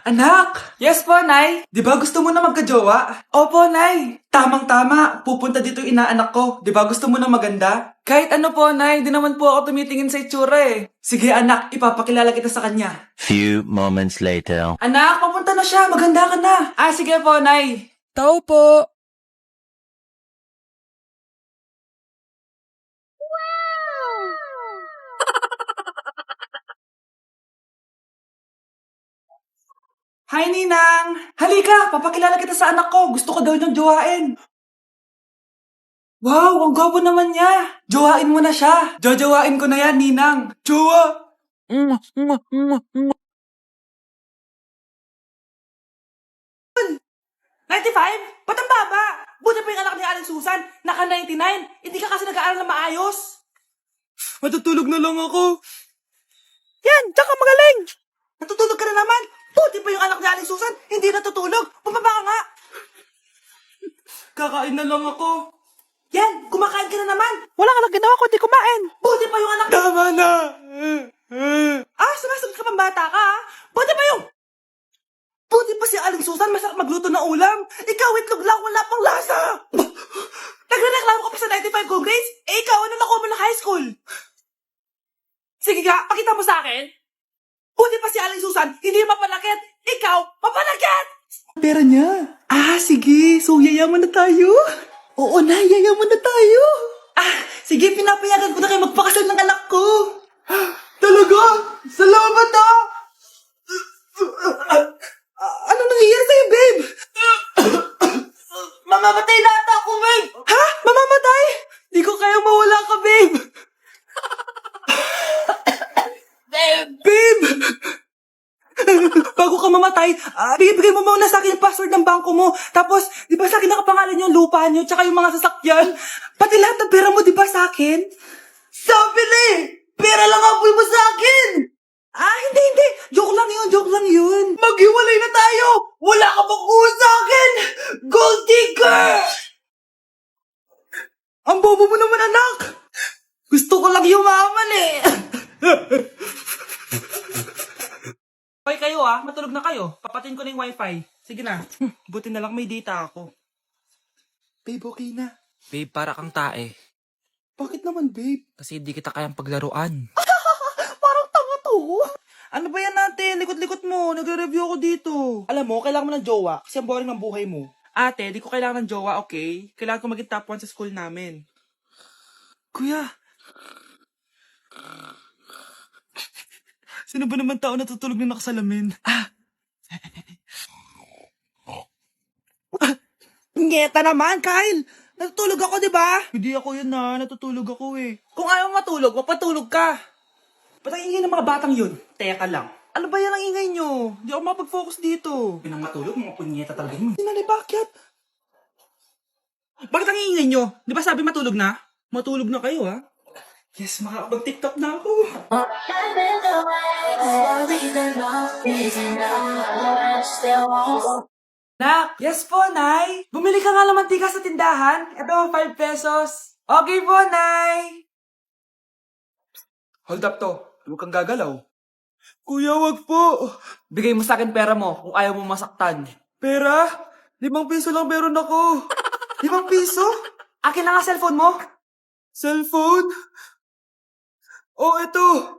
Anak! Yes po, Nay. Di ba gusto mo na magka-jowa? Opo, Nay. Tamang-tama. Pupunta dito yung inaanak ko. Di ba gusto mo na maganda? Kahit ano po, Nay. Di naman po ako tumitingin sa itsura eh. Sige, anak. Ipapakilala kita sa kanya. Few moments later. Anak, papunta na siya. Maganda ka na. Ah, sige po, Nay. Tao po. Hi, Ninang! Halika, papakilala kita sa anak ko. Gusto ko daw niyang jowain. Wow, ang gwapo naman niya. Jowain mo na siya. Jojowain ko na yan, Ninang. Jowa! 95? Ba't ang baba? Buti pa yung anak ni Aling Susan. Naka 99. Hindi ka kasi nag-aaral na maayos. Matutulog na lang ako. Yan, tsaka magaling. Natutulog ka na naman. Buti pa yung anak ni Aling Susan. Hindi natutulog. Bumaba ka nga. Kakain na lang ako. Yan, kumakain ka na naman. Wala ka lang ginawa kundi kumain. Buti pa yung anak... Tama na. Sumasagot ka pang bata ka, ha? Buti pa yung... Buti pa si Aling Susan, masarap magluto ng ulam. Ikaw, itlog lang, wala pang lasa. Nagre-reklamo ka pa sa 95 kong grades? Eh, ikaw, ano nakuha mo ng high school? Sige nga, pakita mo sa akin. Buti pa si Aling Susan, hindi mapanakit. Ikaw, mapanakit! Pera niya. Sige. So, yayaman na tayo? Oo na, yayaman na tayo. Sige, pinapayagan ko na kayo magpakasal ng anak ko. Talaga? Salamat, Ano nangyayari sa'yo, babe? Mamamatay na ata ako, babe! Ha? Mamamatay? Di ko kaya mawala ka, babe! Babe! Bago ka mamatay, bigay mo muna sa akin yung password ng bangko mo. Tapos, di ba sa akin nakapangalan yung lupa nyo, tsaka yung mga sasakyan? Pati lahat ng pera mo, di ba sa akin? Sabi na eh! Pera lang apoy mo sa akin! Hindi. Joke lang yun. Maghiwalay na tayo! Wala ka bang kuha sa akin! Gold digger! Ang bobo mo naman, anak! Gusto ko lang yumaman eh! Okay kayo matulog na kayo. Papatin ko na yung wifi. Sige na. Buti na lang may data ako. Babe, okay na. Babe, para kang tae. Bakit naman, babe? Kasi hindi kita kayang paglaruan. Parang tanga to. Ano ba yan natin? Likot-likot mo. Nagre-review ako dito. Alam mo, kailangan mo ng jowa kasi ang boring ng buhay mo. Ate, di ko kailangan ng jowa, okay? Kailangan ko maging top 1 sa school namin. Kuya. Sino ba naman tao natutulog na nakasalamin? Ngeta naman, Kyle! Natutulog ako, di ba? Hindi ako yun natutulog ako eh. Kung ayaw matulog, mapatulog ka. Ba't ang ingay ng mga batang yun? Teka lang. Ano ba yan ang ingay nyo? Hindi ako mapag-focus dito. Pinang matulog, mga punyeta talaga yun. Sinali, bakit? Bakit ang ingay nyo? Di ba sabi matulog na? Matulog na kayo, ha? Yes, makakapag-tiktok na ako. Nak! Yes po, Nay! Bumili ka nga ng mantika sa tindahan. Ito, 5 pesos. Okay po, Nay! Hold up to. Huwag kang gagalaw. Kuya, wag po. Bigay mo sa akin pera mo kung ayaw mo masaktan. Pera? 5 piso lang meron ako. 5 piso? Akin na nga cellphone mo. Cellphone? Oh, ito.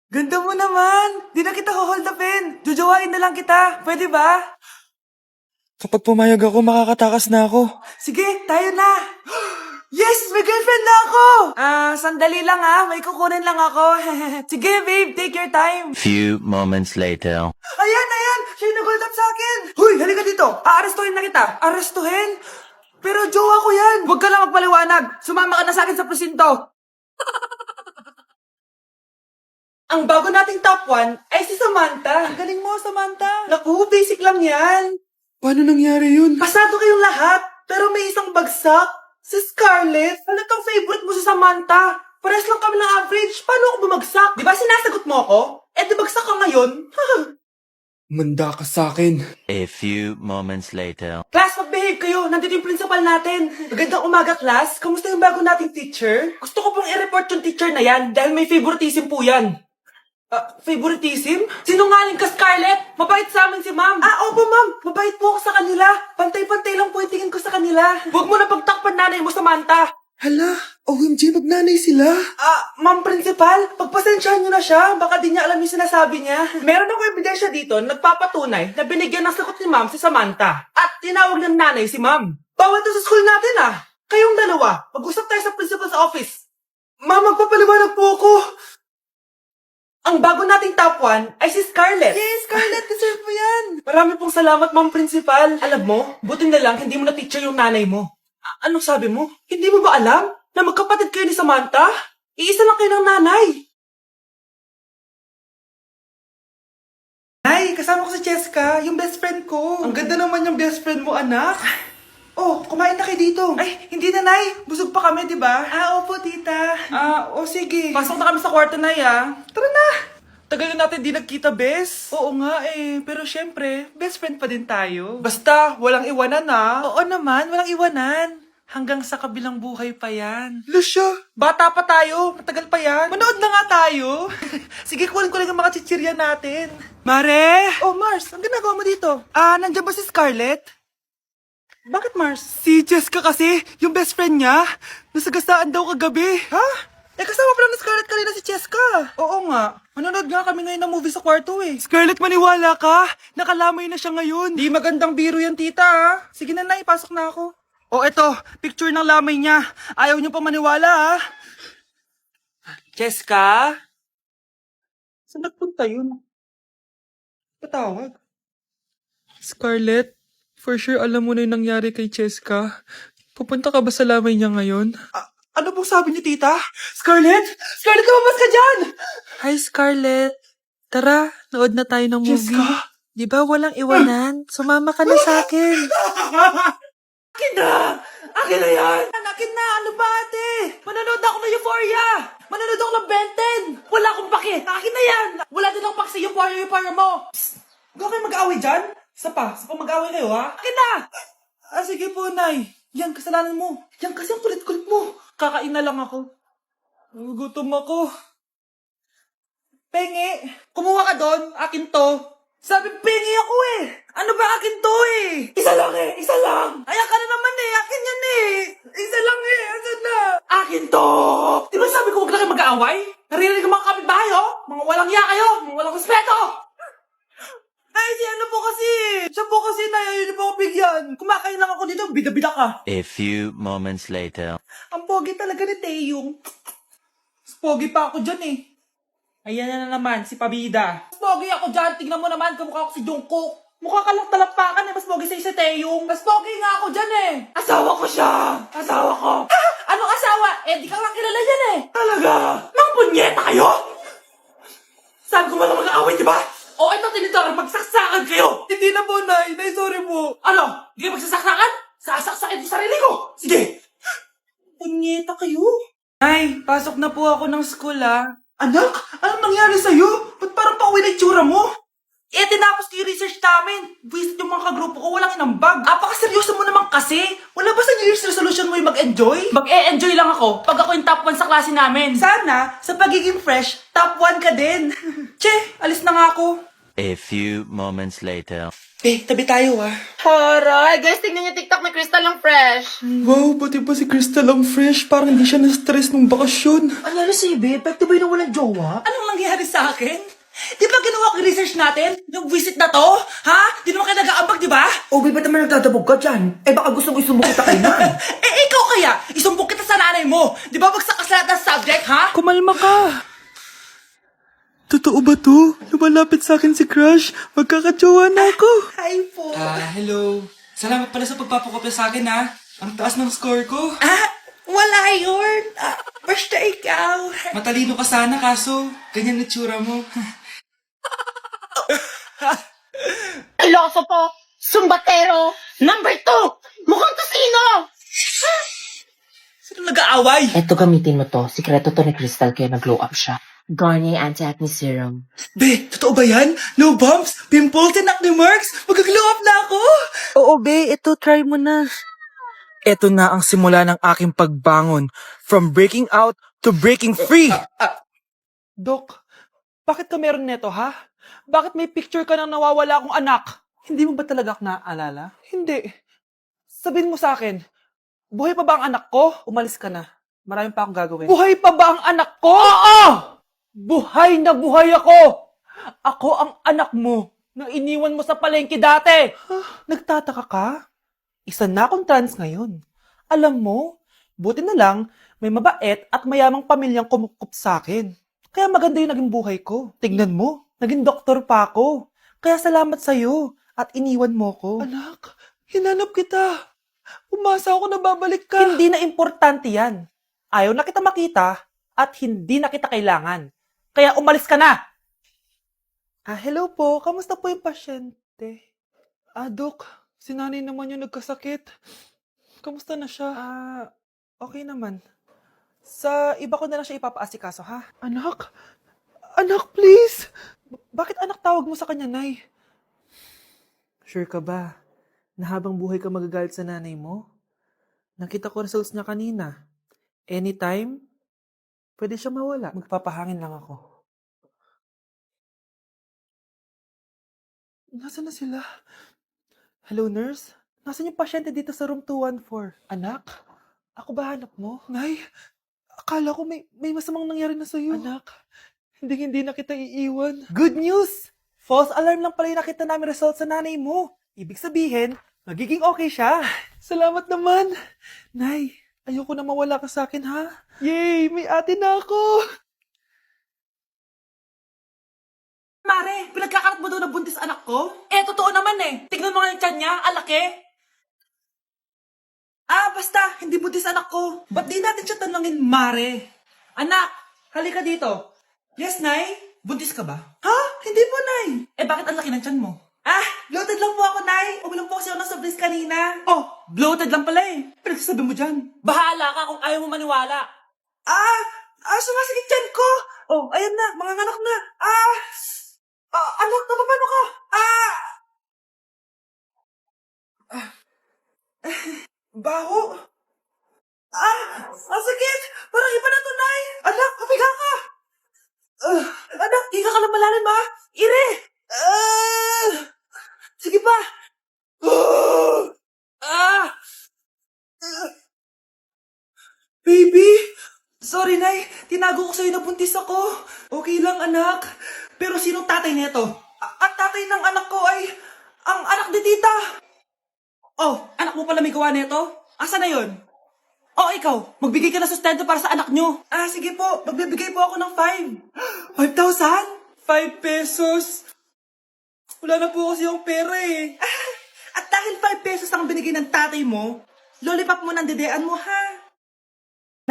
Ganda mo naman. Di na kita hold upin. Jojowain na lang kita. Pwede ba? Kapag pumayag ako, makakatakas na ako. Sige, tayo na. Yes, may girlfriend na ako. Sandali lang may kukunin lang ako. Sige, babe, take your time. Few moments later. Ayan. Siya yung nag-hold up sa akin. Huy, halika dito. Aarestuhin na kita. Arestuhin? Pero jowa ko yan. Huwag ka lang magpaliwanag. Sumama ka na sa akin sa presinto. Ang bago nating top 1 ay si Samantha. Ang galing mo, Samantha. Naku, basic lang yan. Paano nangyari yun? Pasado kayong lahat, pero may isang bagsak. Si Scarlett, halatang favorite mo si Samantha. Pares lang kami ng average. Paano ako bumagsak? Di ba sinasagot mo ako? Di bagsak ka ngayon. Manda ka sa akin. A few moments later. Class, mag-behave kayo. Nandito yung principal natin. Magandang umaga, class. Kamusta yung bago nating teacher? Gusto ko pong i-report yung teacher na yan dahil may favoritism po yan. Favoritism? Sinungaling ka, Scarlett! Mabait sa amin si ma'am! Opo ma'am! Mabait po ako sa kanila! Pantay-pantay lang po yung tingin ko sa kanila! Huwag mo na pagtakpan nanay mo, Samantha! Hala, OMG, magnanay sila. Ma'am Principal, pagpasensyahan niyo na siya. Baka di niya alam yung sinasabi niya. Meron ako ebidensya dito na nagpapatunay na binigyan ng sagot ni ma'am si Samantha. At tinawag ng nanay si ma'am. Bawal to sa school natin Kayong dalawa, mag-usap tayo sa principal's office. Ma'am, magpapaliwanag po ako. Ang bago nating top 1 ay si Scarlett. Yes, Scarlett, deserve mo yan. Marami pong salamat, Ma'am Principal. Alam mo, buti na lang hindi mo na-teacher yung nanay mo. Anong sabi mo? Hindi mo ba alam na magkapatid kayo ni Samantha? Iisa lang kayo ng nanay. Nay, kasama ko si Cheska, yung best friend ko. Ang ganda naman yung best friend mo, anak. Oh, kumain na kayo dito. Ay, hindi na, Nay. Busog pa kami, di ba? Opo, tita. Sige. Pasok na kami sa kwarto, Nay, Tara na. Tagal na natin di nagkita, bes. Oo nga pero syempre, best friend pa din tayo. Basta, walang iwanan Oo naman, walang iwanan. Hanggang sa kabilang buhay pa yan. Lucia, bata pa tayo. Matagal pa yan. Manood na nga tayo. Sige, kunin ko lang ang mga chichirya natin. Mare! Oh, Mars, ang ginagawa mo dito? Nandiyan ba si Scarlett? Bakit, Mars? Si Jessica kasi, yung best friend niya, nasagasaan daw kagabi. Ha? Kasama pala ni Scarlett kanina si Jessica. Oo nga. Manonood nga kami ngayon ng movie sa kwarto Scarlett, maniwala ka. Nakalamay na siya ngayon. Di magandang biro yan, tita Sige na, ipasok na ako. Eto, picture ng lamay niya. Ayaw niyo pa maniwala Jessica? Saan nagpunta yun? Patawag. Scarlett? For sure, alam mo na yung nangyari kay Cheska. Pupunta ka ba sa lamay niya ngayon? Ano pong sabi niyo, tita? Scarlett? Scarlett, lumabas ka dyan! Hi, Scarlett. Tara, nood na tayo ng movie. Jessica? Di ba walang iwanan? Sumama ka na sa akin. Akin na! Akin na yan! Akin na! Ano ba, ate? Manonood ako ng Euphoria! Manonood ako ng Ben 10! Wala akong pake! Akin na yan! Wala din akong pake sa Euphoria mo! Psst! Huwag kayo mag-away dyan? Isa pa mag-away kayo, Akin na! Sige po, Nay. Yan, kasalanan mo. Yan kasi ang kulit-kulit mo. Kakain na lang ako. Gutom ako. Pengi, kumuha ka doon. Akin to. Sabi, pengi ako Ano ba akin to Isa lang isa lang. Ayan ka na naman akin yan Isa lang asan na? Akin to. Di ba sabi ko huwag lang kayo mag-aaway? Narinig ang mga kapitbahay Mga walang iya kayo. Mga walang respeto. Ay, si ano po kasi? Siya po kasi ayaw niyo po ako bigyan. Kumakain lang ako dito, bida-bida ka. A few moments later. Ang pogi talaga ni Taeyong. Mas pogi pa ako dyan Ayan na naman, si Pabida. Mas pogi ako dyan, tignan mo naman, kamukha ako si Jungkook. Mukha ka lang talapakan mas pogi sa'yo si Taeyong. Mas pogi nga ako dyan Asawa ko siya! Asawa ko! Anong asawa? Di ka lang kilala yan Talaga? Mga punyeta kayo? Sabi ko malang mag-aaway, di ba? Ito tinitara, magsaksakan kayo! Hindi na po, Nay. Nay, sorry po. Ano? Hindi kayo magsasaksakan? Sasaksakin yung sarili ko! Sige! Punyeta kayo? Nay, pasok na po ako ng school, Anak, anong nangyari sa'yo? Ba't parang pauwi na itsura mo? Tinapos ko yung research namin. Visit yung mga kagrupo ko, walang inambag. Apakaseryoso mo naman kasi. Wala ba sa New Year's resolution mo yung mag-enjoy? Mag-e-enjoy lang ako pag ako yung top 1 sa klase namin. Sana, sa pagiging fresh, top 1 ka din. Che, alis na nga ako. A few moments later. Tabi tayo Aray, guys, tingnan niyo TikTok ni Crystal ang fresh. Wow, pati ba si Crystal ang fresh? Parang hindi siya na-stress nung bakasyon. Ano si Ibe? Epekto ba yung walang jowa? Anong nangyari sa akin? Di ba ginawa ko yung research natin? Yung visit na to? Ha? Di naman kayo nag-aambag, di ba? Ba't naman nagdadabog ka dyan? Baka gusto mo isumbong kita kay Nan. Ikaw kaya? Isumbong kita sa nanay mo. Di ba bagsak ka sa lahat ng subject, ha? Kumalma ka. Totoo ba to? Lumalapit sa akin si Crush. Magkakatsawa na ako. Hi po. Hello. Salamat pala sa pagpapakopya sa akin, Ang taas ng score ko. Wala yun. Basta ikaw. Matalino ka sana, kaso ganyan na tsura mo. Iloso po, sumbatero, number 2, mukhang kasino. Sino nag-aaway? Eto, gamitin mo to. Sikreto to ni Crystal kaya nag-glow up siya. Garnier Anti-Acne Serum. Be, totoo ba yan? No bumps, pimples, and acne marks? Mag-glow up na ako. Oo, be. Ito, try mo na. Ito na ang simula ng aking pagbangon. From breaking out to breaking free. Dok, Bakit ka meron neto, ha? Bakit may picture ka ng nawawala akong anak? Hindi mo ba talaga ako naaalala? Hindi. Sabihin mo sa akin, buhay pa ba ang anak ko? Umalis ka na. Marami pa akong gagawin. Buhay pa ba ang anak ko? Oo! Buhay na buhay ako! Ako ang anak mo na iniwan mo sa palengke dati. Nagtataka ka? Isa na akong trans ngayon. Alam mo, buti na lang, may mabait at mayamang pamilyang kumukup sa akin. Kaya maganda yung naging buhay ko. Tignan mo, naging doktor pa ako. Kaya salamat sa'yo at iniwan mo ko. Anak, hinanap kita. Umasa ako na babalik ka. Hindi na importante yan. Ayaw na kita makita at hindi na kita kailangan. Kaya umalis ka na! Hello po. Kamusta po yung pasyente? Dok, si nanay naman yung nagkasakit. Kamusta na siya? Okay naman. Sa iba ko na lang siya ipapaasikaso, ha? Anak? Anak, please! Bakit anak tawag mo sa kanya, Nay? Sure ka ba? Na habang buhay ka magagalit sa nanay mo? Nakita ko results niya kanina. Anytime, pwede siya mawala. Magpapahangin lang ako. Nasaan na sila? Hello, nurse? Nasaan yung pasyente dito sa room 214? Anak? Ako ba hanap mo? Nay, akala ko may masamang nangyari na sa'yo. Anak, hindi na kita iiwan. Good news! False alarm lang pala yung nakita namin result sa nanay mo. Ibig sabihin, magiging okay siya. Salamat naman. Nay, ayoko na mawala ka sa akin, ha? Yay! May ate na ako! Mare, pinagkakarat mo daw na buntis anak ko? Totoo naman eh. Tignan mo nga yung tiyan niya, alaki. Basta, hindi buntis anak ko. Ba't di natin siya tanungin, Mare? Anak, halika dito. Yes, Nay? Buntis ka ba? Ha? Hindi po, Nay. Bakit ang laki ng tiyan mo? Bloated lang po ako, Nay. Uminom po kasi ako ng soft kanina. Bloated lang pala eh. Pinagsasabi mo dyan. Bahala ka kung ayaw mo maniwala. Sumasakit tiyan ko. Ayan na, mga anak na. Anak, napapano ka? Baho. Sakit. Parang iba na to, Nay. Anak, papiga ka. Anak, higa ka lang malalim, ha? Ire. Sige pa. Baby. Sorry, Nay. Tinago ko sa'yo na buntis ako. Okay lang, anak. Pero sinong tatay nito? Ang tatay ng anak ko ay ang anak ni tita. Anak mo pala may gawa nito? Asa na yun? Ikaw, magbigay ka na sustento para sa anak nyo. Sige po, magbibigay po ako ng 5. 5,000? 5 pesos? Wala na po kasi yung pera eh. At dahil 5 pesos ang binigay ng tatay mo, lollipop mo ng dedean mo, ha?